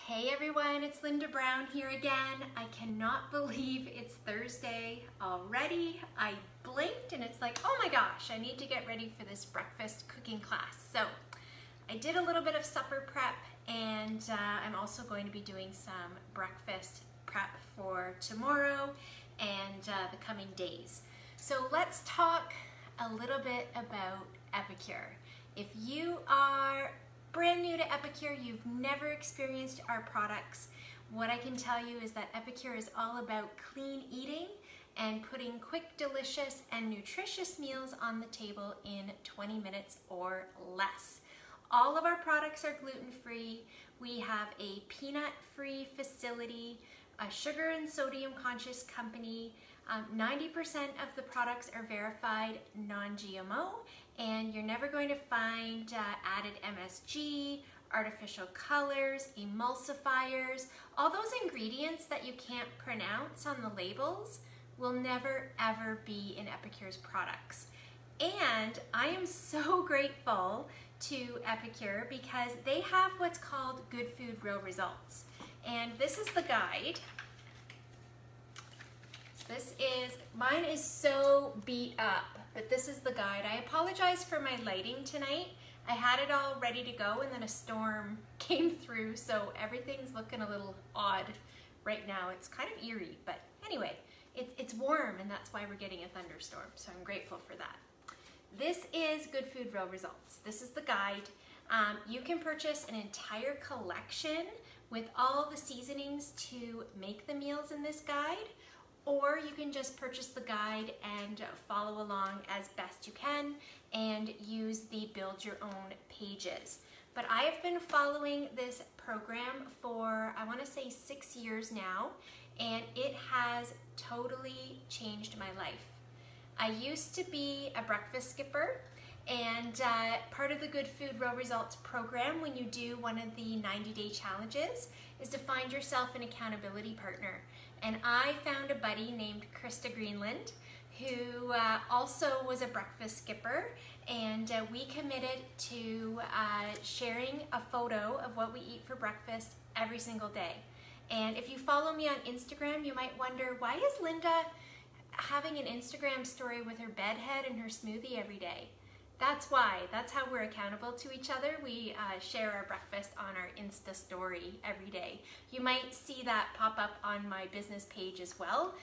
Hey everyone, it's Linda Brown here again. I cannot believe it's Thursday already. I blinked and it's like, oh my gosh, I need to get ready for this breakfast cooking class. So I did a little bit of supper prep and I'm also going to be doing some breakfast prep for tomorrow and the coming days. So let's talk a little bit about Epicure. If you are brand new to Epicure, you've never experienced our products, what I can tell you is that Epicure is all about clean eating and putting quick, delicious, and nutritious meals on the table in 20 minutes or less. All of our products are gluten-free. We have a peanut-free facility, a sugar and sodium conscious company. 90% of the products are verified non-GMO, and you're never going to find added MSG, artificial colors, emulsifiers. All those ingredients that you can't pronounce on the labels will never ever be in Epicure's products. And I am so grateful to Epicure because they have what's called Good Food, Real Results. And this is the guide. Mine is so beat up, but this is the guide. I apologize for my lighting tonight. I had it all ready to go and then a storm came through, so everything's looking a little odd right now. It's kind of eerie, but anyway, it's warm and that's why we're getting a thunderstorm, so I'm grateful for that. This is Good Food, Real Results. This is the guide. You can purchase an entire collection with all the seasonings to make the meals in this guide, or you can just purchase the guide and follow along as best you can and use the build your own pages. But I have been following this program for, I want to say 6 years now, and it has totally changed my life. I used to be a breakfast skipper, and part of the Good Food, Real Results program, when you do one of the 90-day challenges, is to find yourself an accountability partner. And I found a buddy named Krista Greenland, who also was a breakfast skipper, and we committed to sharing a photo of what we eat for breakfast every single day. And if you follow me on Instagram, you might wonder, why is Linda having an Instagram story with her bedhead and her smoothie every day? That's why. That's how we're accountable to each other. We share our breakfast on our Insta story every day. You might see that pop up on my business page as well.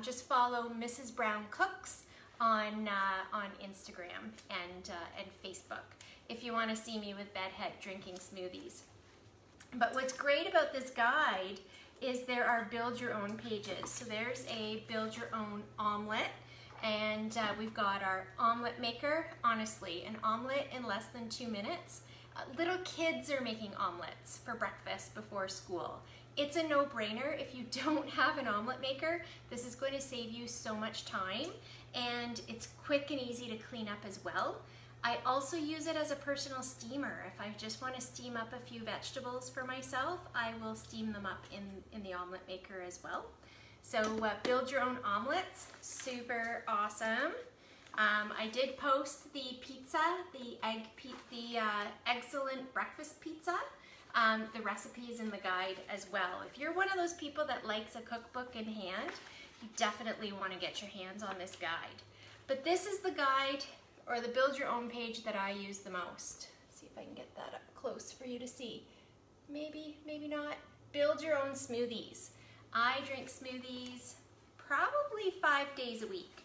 Just follow Mrs. Brown Cooks on Instagram and Facebook if you want to see me with bedhead drinking smoothies. But what's great about this guide is there are build your own pages. So there's a build your own omelet. And we've got our omelet maker. Honestly, an omelet in less than 2 minutes. Little kids are making omelets for breakfast before school. It's a no-brainer. If you don't have an omelet maker, this is going to save you so much time, and it's quick and easy to clean up as well. I also use it as a personal steamer. If I just want to steam up a few vegetables for myself, I will steam them up in the omelet maker as well. So build your own omelets, super awesome. I did post the pizza, the excellent breakfast pizza. The recipe is in the guide as well. If you're one of those people that likes a cookbook in hand, you definitely want to get your hands on this guide. But this is the guide, or the build your own page that I use the most. Let's see if I can get that up close for you to see. Maybe, maybe not. Build your own smoothies. I drink smoothies probably 5 days a week,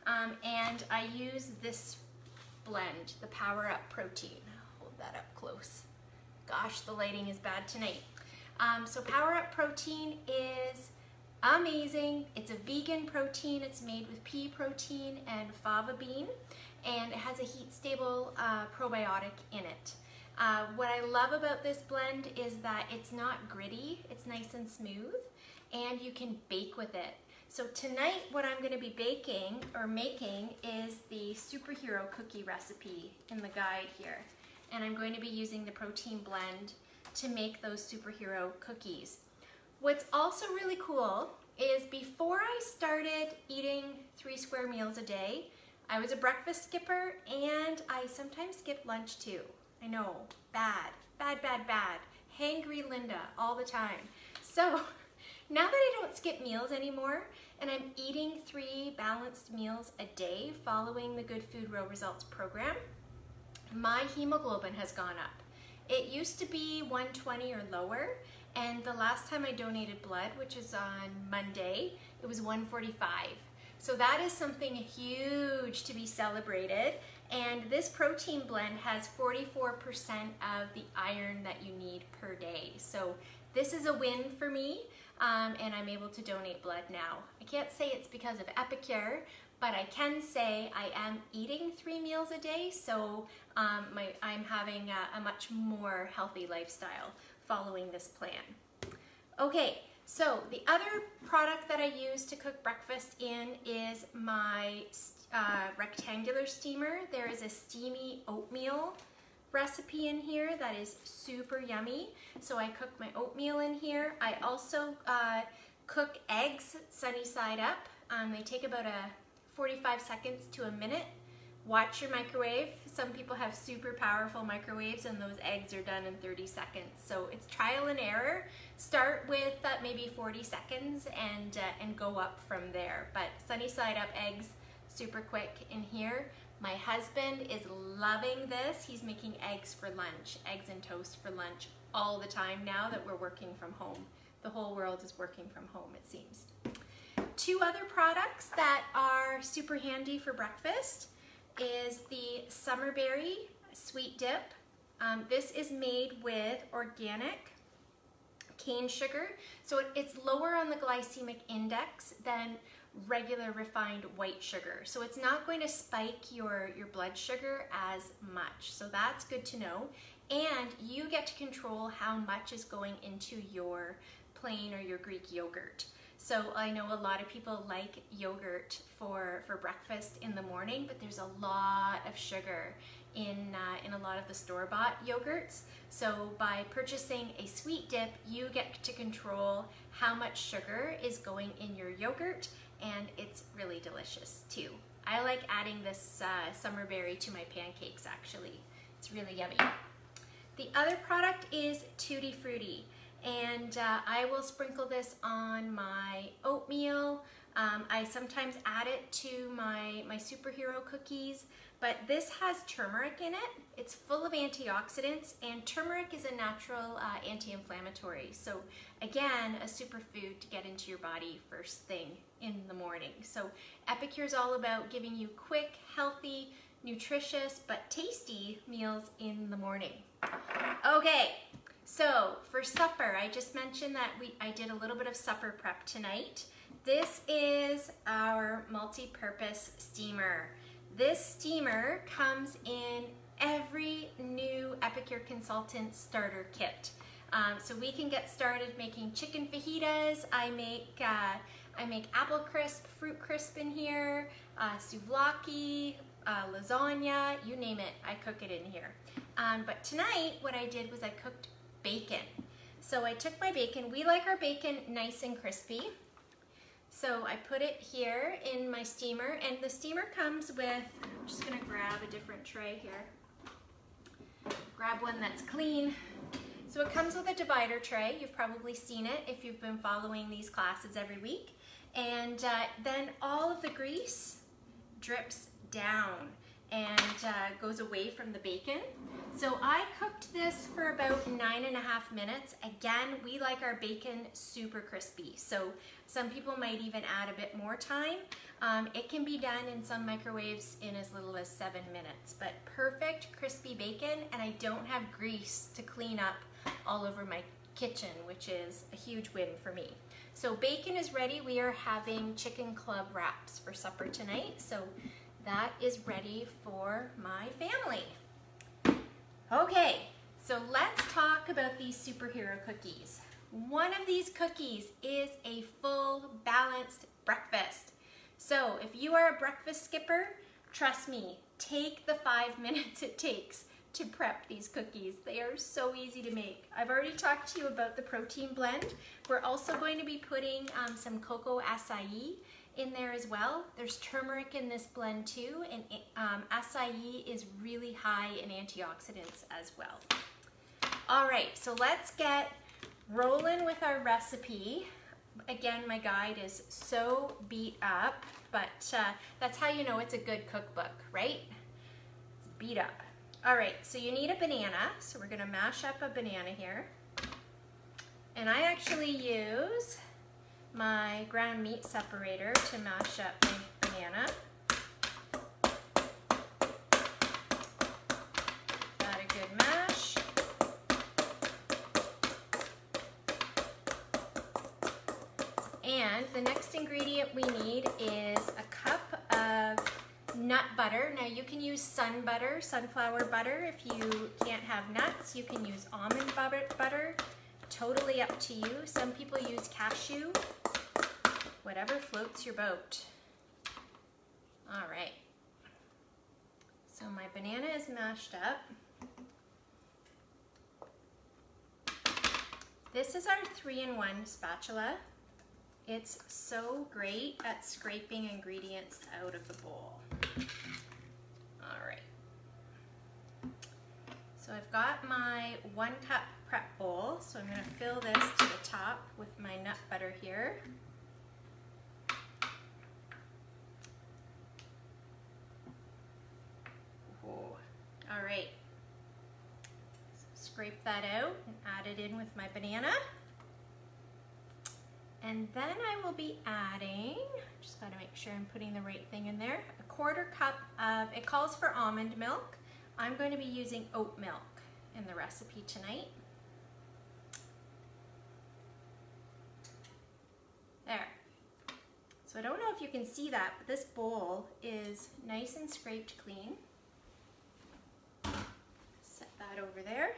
and I use this blend, the Power Up Protein. Hold that up close. Gosh, the lighting is bad tonight. So Power Up Protein is amazing. It's a vegan protein. It's made with pea protein and fava bean, and it has a heat-stable probiotic in it. What I love about this blend is that it's not gritty. It's nice and smooth, and you can bake with it. So tonight what I'm going to be baking or making is the superhero cookie recipe in the guide here. And I'm going to be using the protein blend to make those superhero cookies. What's also really cool is before I started eating 3 square meals a day, I was a breakfast skipper and I sometimes skipped lunch too. I know, bad, bad, bad, bad. hangry Linda all the time. So now that I don't skip meals anymore and I'm eating 3 balanced meals a day following the Good Food Real Results program, my hemoglobin has gone up. It used to be 120 or lower, and the last time I donated blood, which was on Monday, it was 145. So that is something huge to be celebrated. And this protein blend has 44% of the iron that you need per day. So this is a win for me, and I'm able to donate blood now. I can't say it's because of Epicure, but I can say I am eating 3 meals a day, so I'm having a much more healthy lifestyle following this plan. Okay, so the other product that I use to cook breakfast in is my rectangular steamer. There is a steamy oatmeal recipe in here that is super yummy. So I cook my oatmeal in here. I also cook eggs sunny side up. They take about 45 seconds to a minute. Watch your microwave. Some people have super powerful microwaves and those eggs are done in 30 seconds. So it's trial and error. Start with maybe 40 seconds and go up from there. But sunny side up eggs, super quick in here. My husband is loving this. He's making eggs for lunch, eggs and toast for lunch all the time now that we're working from home. The whole world is working from home, it seems. 2 other products that are super handy for breakfast is the Summerberry Sweet Dip. This is made with organic cane sugar, so it's lower on the glycemic index than regular refined white sugar. So it's not going to spike your blood sugar as much. So that's good to know. And you get to control how much is going into your plain or your Greek yogurt. So I know a lot of people like yogurt for breakfast in the morning, but there's a lot of sugar in a lot of the store-bought yogurts. So by purchasing a sweet dip, you get to control how much sugar is going in your yogurt, and it's really delicious too. I like adding this Summerberry to my pancakes actually. It's really yummy. The other product is Tutti Frutti, and I will sprinkle this on my oatmeal. I sometimes add it to my superhero cookies, but this has turmeric in it. It's full of antioxidants, and turmeric is a natural anti-inflammatory. So again, a superfood to get into your body first thing in the morning. So Epicure is all about giving you quick, healthy, nutritious, but tasty meals in the morning. Okay, so for supper, I just mentioned that I did a little bit of supper prep tonight. This is our multi-purpose steamer. This steamer comes in every new Epicure Consultant starter kit. So we can get started making chicken fajitas. I make apple crisp, fruit crisp in here, souvlaki, lasagna, you name it, I cook it in here. But tonight, what I did was I cooked bacon. So I took my bacon. We like our bacon nice and crispy. So I put it here in my steamer, and the steamer comes with, I'm just gonna grab a different tray here. Grab one that's clean. So it comes with a divider tray. You've probably seen it if you've been following these classes every week. And then all of the grease drips down and goes away from the bacon. So I cooked this for about 9.5 minutes. Again, we like our bacon super crispy. So some people might even add a bit more time. It can be done in some microwaves in as little as 7 minutes, but perfect crispy bacon, and I don't have grease to clean up all over my kitchen, which is a huge win for me. So bacon is ready. We are having chicken club wraps for supper tonight. So that is ready for my family. Okay, so let's talk about these superhero cookies. One of these cookies is a full balanced breakfast. So if you are a breakfast skipper, trust me, take the 5 minutes it takes to prep these cookies. They are so easy to make. I've already talked to you about the protein blend. We're also going to be putting some cocoa acai in there as well. There's turmeric in this blend too, and acai is really high in antioxidants as well. All right, so let's get rolling with our recipe. Again, my guide is so beat up, but that's how you know it's a good cookbook, right? It's beat up. All right, so you need a banana. So we're gonna mash up a banana here. And I actually use my ground meat separator to mash up my banana. Got a good mash. And the next ingredient we need is a cup of nut butter. Now you can use sunflower butter. If you can't have nuts, you can use almond butter. Totally up to you. Some people use cashew. Whatever floats your boat. All right. So my banana is mashed up. This is our 3-in-1 spatula. It's so great at scraping ingredients out of the bowl. All right. So I've got my 1 cup prep bowl. So I'm going to fill this to the top with my nut butter here. Ooh. All right. So scrape that out and add it in with my banana. And then I will be adding, just got to make sure I'm putting the right thing in there, a 1/4 cup of, it calls for almond milk. I'm going to be using oat milk in the recipe tonight. There. So I don't know if you can see that, but this bowl is nice and scraped clean. Set that over there.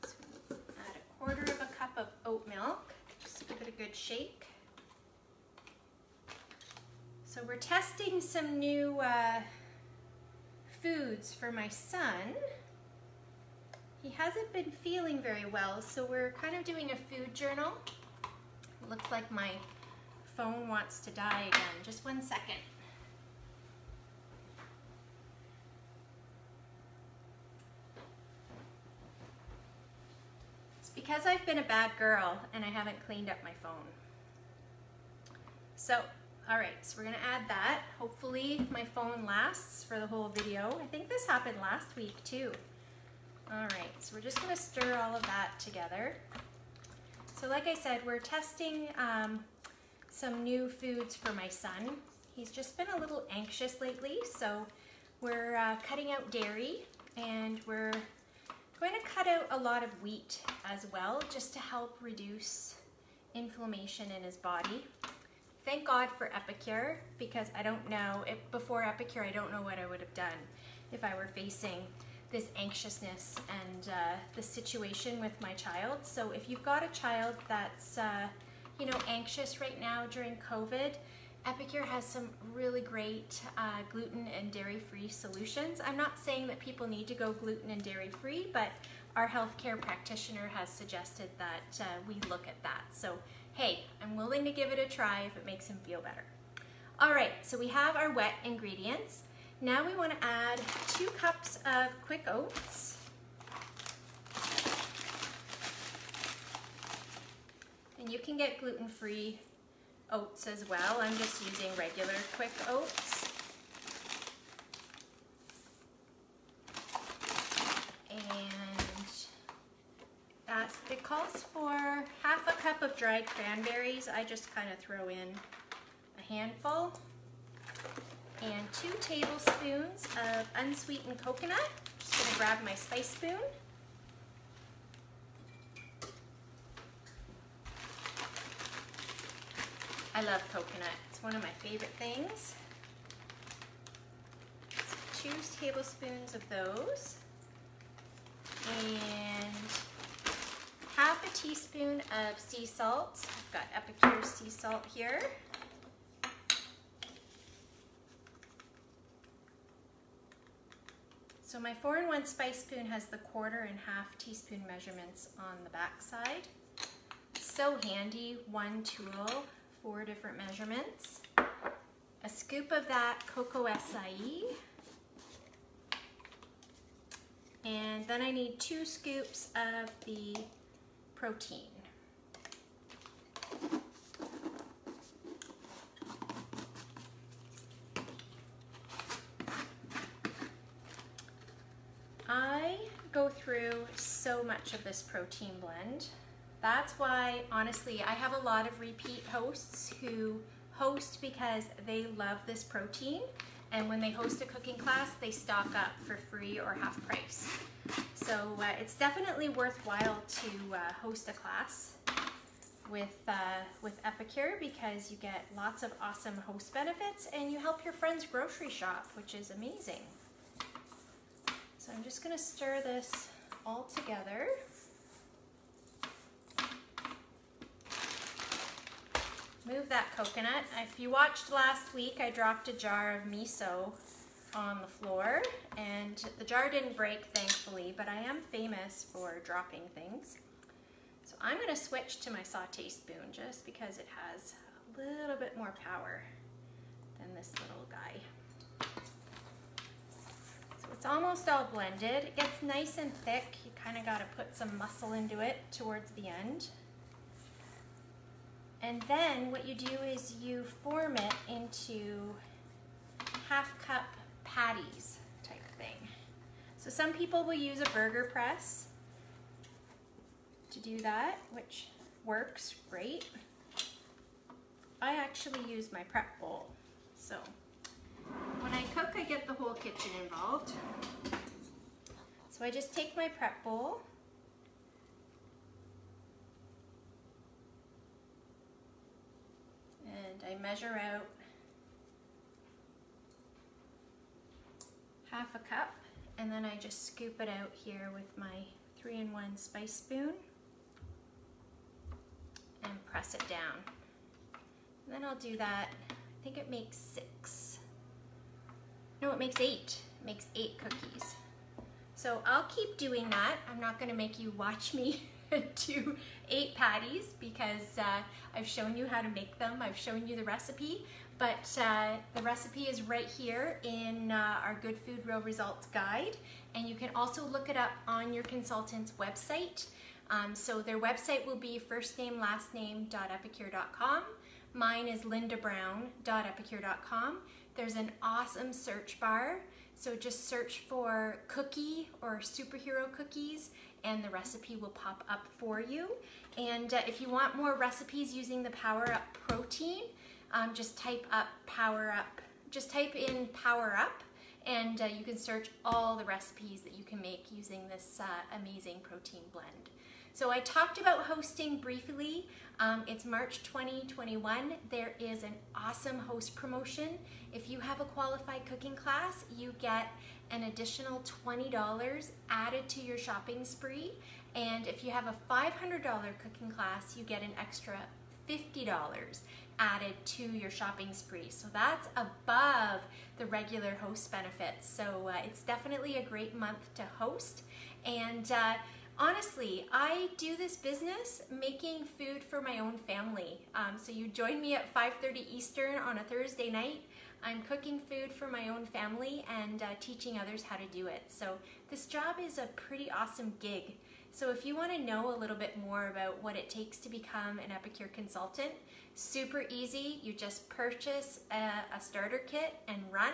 So add a 1/4 of a cup of oat milk. Just give it a good shake. So we're testing some new foods for my son. He hasn't been feeling very well, so we're kind of doing a food journal. It looks like my phone wants to die again. Just 1 second. It's because I've been a bad girl and I haven't cleaned up my phone. So, all right, so we're gonna add that. Hopefully my phone lasts for the whole video. I think this happened last week too. All right, so we're just gonna stir all of that together. So like I said, we're testing some new foods for my son. He's just been a little anxious lately, so we're cutting out dairy, and we're going to cut out a lot of wheat as well, just to help reduce inflammation in his body. Thank God for Epicure, because I don't know, before Epicure, I don't know what I would have done if I were facing this anxiousness and the situation with my child. So if you've got a child that's you know, anxious right now during COVID, Epicure has some really great gluten and dairy-free solutions. I'm not saying that people need to go gluten and dairy-free, but our healthcare practitioner has suggested that we look at that. So hey, I'm willing to give it a try if it makes him feel better. All right, so we have our wet ingredients. Now we want to add 2 cups of quick oats. And you can get gluten-free oats as well. I'm just using regular quick oats. And it calls for 1/2 cup of dried cranberries. I just kind of throw in a handful. And 2 tablespoons of unsweetened coconut. Just gonna grab my spice spoon. I love coconut. It's one of my favorite things. So 2 tablespoons of those. And 1/2 teaspoon of sea salt. I've got Epicure sea salt here. So my 4-in-1 spice spoon has the 1/4 and 1/2 teaspoon measurements on the back side. So handy, 1 tool, 4 different measurements. A scoop of that cocoa acai. And then I need 2 scoops of the protein. I go through so much of this protein blend. That's why, honestly, I have a lot of repeat hosts who host because they love this protein, and when they host a cooking class, they stock up for free or half price. So it's definitely worthwhile to host a class with Epicure, because you get lots of awesome host benefits and you help your friends grocery shop, which is amazing. So I'm just going to stir this all together. Move that coconut. If you watched last week, I dropped a jar of miso on the floor, and the jar didn't break, thankfully, but I am famous for dropping things. So I'm going to switch to my saute spoon just because it has a little bit more power than this little guy. So it's almost all blended. It gets nice and thick. You kind of got to put some muscle into it towards the end. And then what you do is you form it into half-cup patties type thing. So some people will use a burger press to do that, which works great. I actually use my prep bowl. So when I cook, I get the whole kitchen involved. So I just take my prep bowl, and I measure out half a cup, and then I just scoop it out here with my 3-in-1 spice spoon and press it down. And then I'll do that, I think it makes 6. No, it makes 8. It makes 8 cookies. So I'll keep doing that. I'm not gonna make you watch me do 8 patties because I've shown you how to make them. I've shown you the recipe, but the recipe is right here in our Good Food Real Results guide, and you can also look it up on your consultant's website. So their website will be firstnamelastname.epicure.com. Mine is lindabrown.epicure.com. There's an awesome search bar, so just search for cookie or superhero cookies and the recipe will pop up for you. And if you want more recipes using the Power Up protein, just type up Power Up. Just type in Power Up, and you can search all the recipes that you can make using this amazing protein blend. So I talked about hosting briefly. It's March 2021. There is an awesome host promotion. If you have a qualified cooking class, you get an additional $20 added to your shopping spree. And if you have a $500 cooking class, you get an extra $50 added to your shopping spree. So that's above the regular host benefits. So it's definitely a great month to host. And honestly, I do this business making food for my own family. So you join me at 5:30 Eastern on a Thursday night. I'm cooking food for my own family and teaching others how to do it. So this job is a pretty awesome gig. So if you want to know a little bit more about what it takes to become an Epicure consultant, super easy. You just purchase a starter kit and run.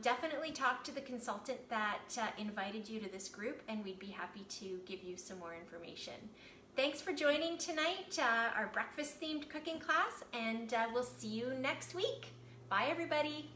Definitely talk to the consultant that invited you to this group, and we'd be happy to give you some more information. Thanks for joining tonight, our breakfast themed cooking class, and we'll see you next week. Bye everybody.